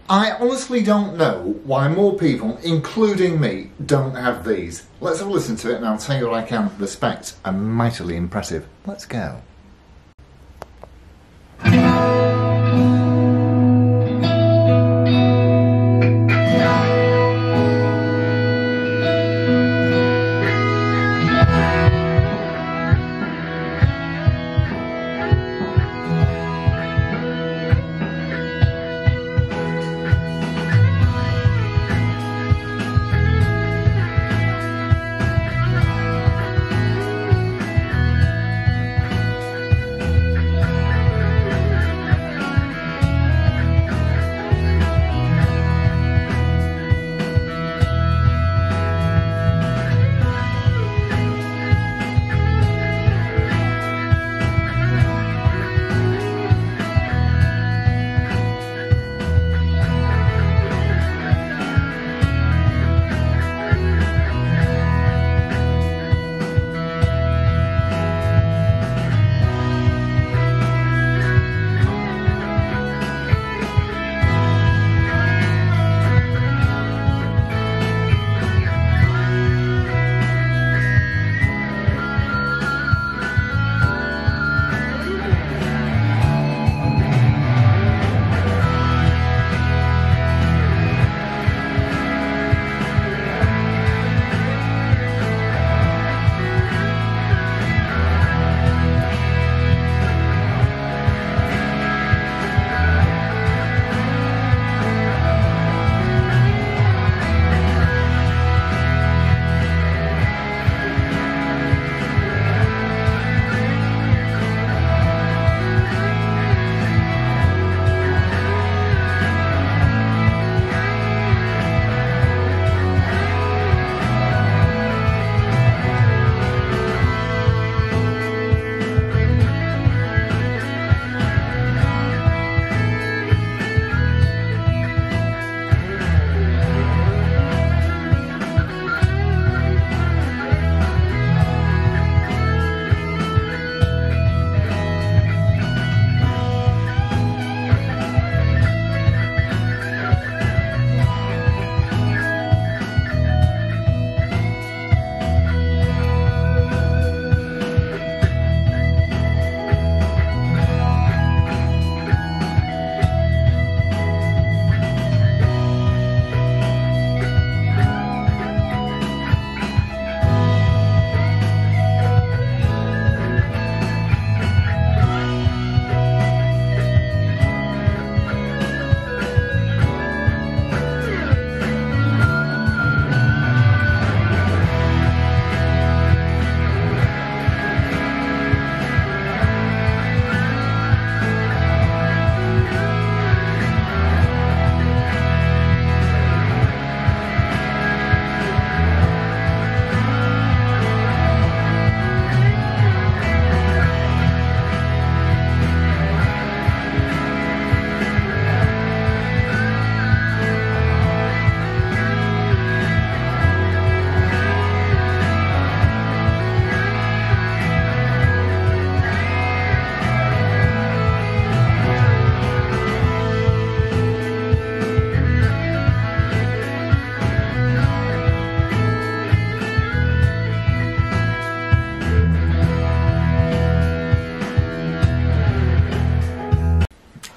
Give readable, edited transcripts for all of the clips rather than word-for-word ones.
I honestly don't know why more people, including me, don't have these. Let's have a listen to it and I'll tell you what I can respect and mightily impressive. Let's go.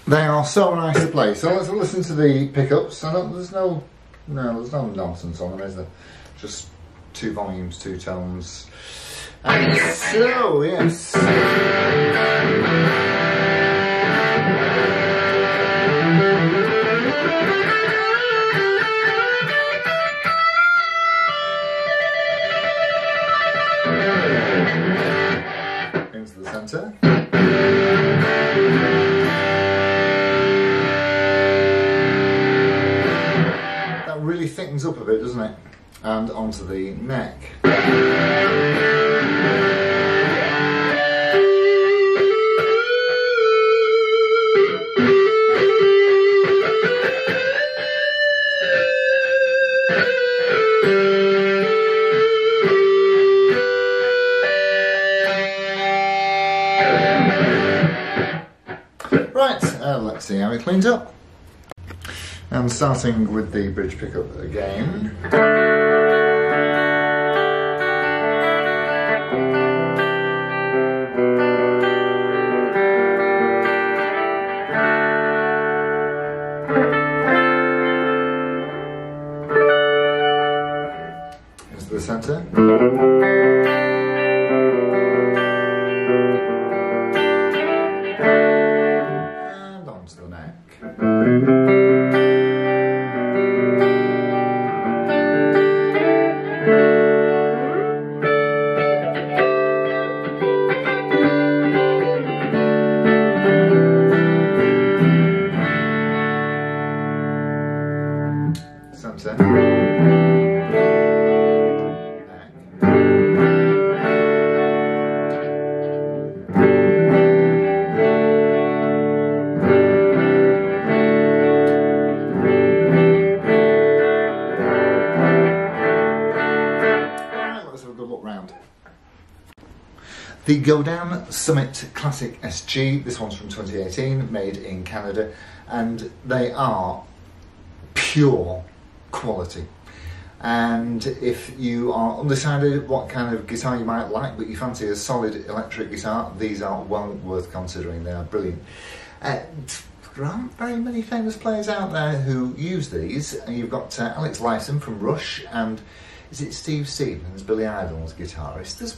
They are so nice to play. So let's listen to the pickups. There's no nonsense on them, is there? Just 2 volumes, 2 tones. And so, yes. Into the centre. Really thickens up a bit, doesn't it? And onto the neck. Right, let's see how it cleans up. And starting with the bridge pickup again. Here's the centre. And onto the neck. Sunset. Let's have a good look round. The Godin Summit Classic SG, this one's from 2018, made in Canada, and they are pure quality. And if you are undecided what kind of guitar you might like, but you fancy a solid electric guitar, these are well worth considering. They are brilliant. There aren't very many famous players out there who use these. You've got Alex Lifeson from Rush, and is it Steve Stevens, Billy Idol's guitarist? There's a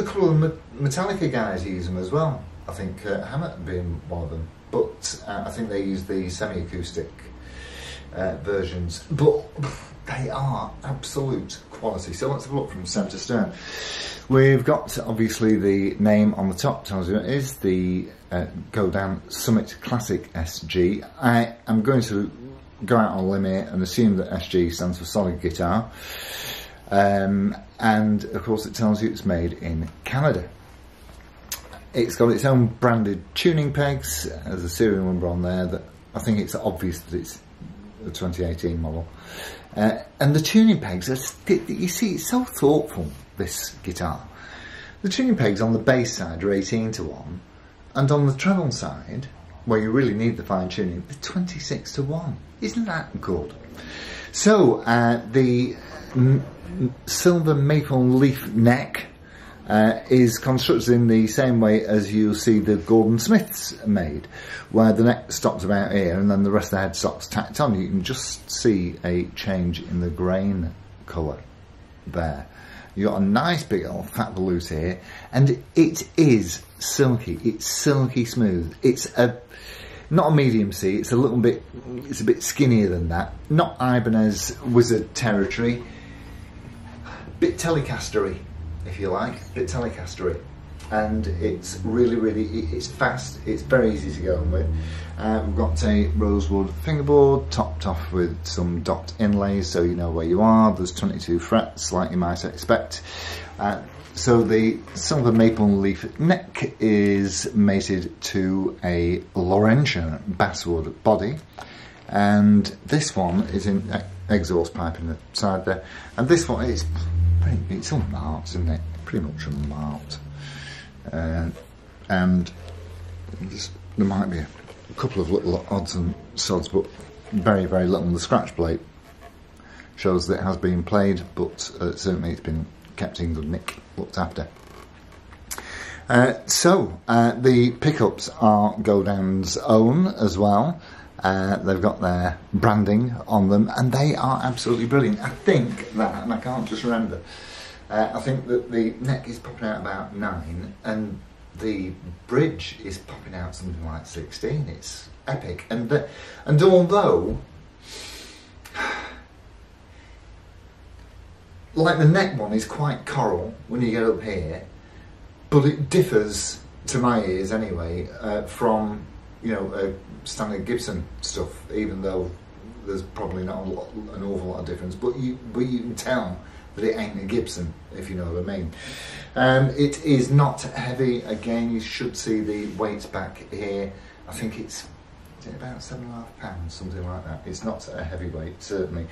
couple of Metallica guys use them as well. I think Hammett being one of them. But I think they use the semi-acoustic versions. But they are absolute quality. So let's have a look from stem to stern. We've got obviously the name on the top, tells you it is the Godin Summit Classic SG. I am going to go out on a limb here and assume that SG stands for solid guitar. And of course it tells you it's made in Canada. It's got its own branded tuning pegs. There's a serial number on there that I think it's obvious that it's a 2018 model. And the tuning pegs, you see, it's so thoughtful, this guitar. The tuning pegs on the bass side are 18:1, and on the treble side, where you really need the fine tuning, they're 26:1. Isn't that good? So the silver maple leaf neck is constructed in the same way as you'll see the Gordon Smiths made, where the neck stops about here and then the rest of the head stops tacked on. You can just see a change in the grain colour there. You've got a nice big old fat volute here, and it is silky. It's silky smooth. It's not a medium C, it's a bit skinnier than that. Not Ibanez Wizard territory. Bit Telecaster-y, if you like, bit Telecaster-y. And it's really, it's fast, it's very easy to get on with. We've got a rosewood fingerboard topped off with some dot inlays so you know where you are. There's 22 frets like you might expect. So the silver maple leaf neck is mated to a Laurentian basswood body, and this one is in exhaust pipe in the side there, and this one is it's all marked, isn't it? Pretty much marked. And there might be a couple of little odds and sods, but very little. The scratch plate shows that it has been played, but certainly it's been kept in good nick, looked after. The pickups are Godin's own as well. They've got their branding on them, and they are absolutely brilliant. I think that, and I can't just remember, I think that the neck is popping out about 9, and the bridge is popping out something like 16. It's epic, and although, like the neck one is quite coral when you get up here, but it differs, to my ears anyway, from standard Gibson stuff, even though there's probably not an awful lot of difference, but you can tell that it ain't a Gibson, if you know what I mean. It is not heavy. Again, you should see the weight back here. I think it's about 7.5 pounds, something like that. It's not a heavy weight, certainly.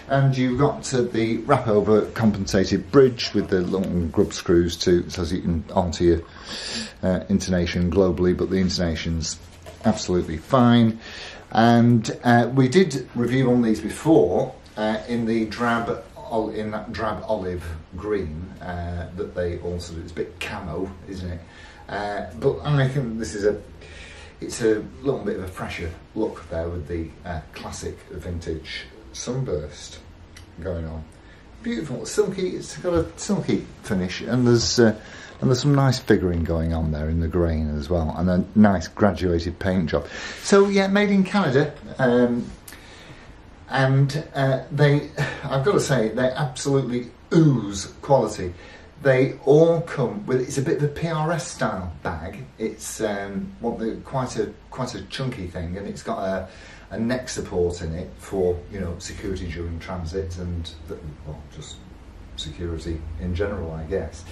And you've got the wrap over compensated bridge with the little grub screws too, so you can alter your intonation globally, but the intonation's absolutely fine. And we did review on these before in the drab olive green that they also do. It's a bit camo, isn't it? But I think this is it's a little bit of a fresher look there with the classic vintage sunburst going on. Beautiful, silky. It's got a silky finish, and there's some nice figuring going on there in the grain as well, and a nice graduated paint job. So yeah, made in Canada, and I've got to say, they absolutely ooze quality. They all come with, it's a bit of a PRS style bag. It's quite a chunky thing, and it's got a neck support in it for, you know, security during transit and well, just security in general, I guess.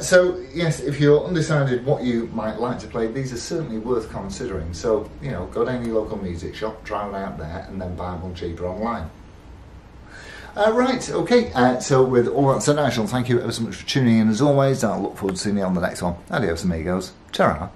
So yes, if you're undecided what you might like to play, these are certainly worth considering. So, you know, go to any local music shop, try one out there, and then buy one cheaper online. Right, okay, so with all that said, I shall thank you ever so much for tuning in as always. I'll look forward to seeing you on the next one. Adios amigos. Ta-ra.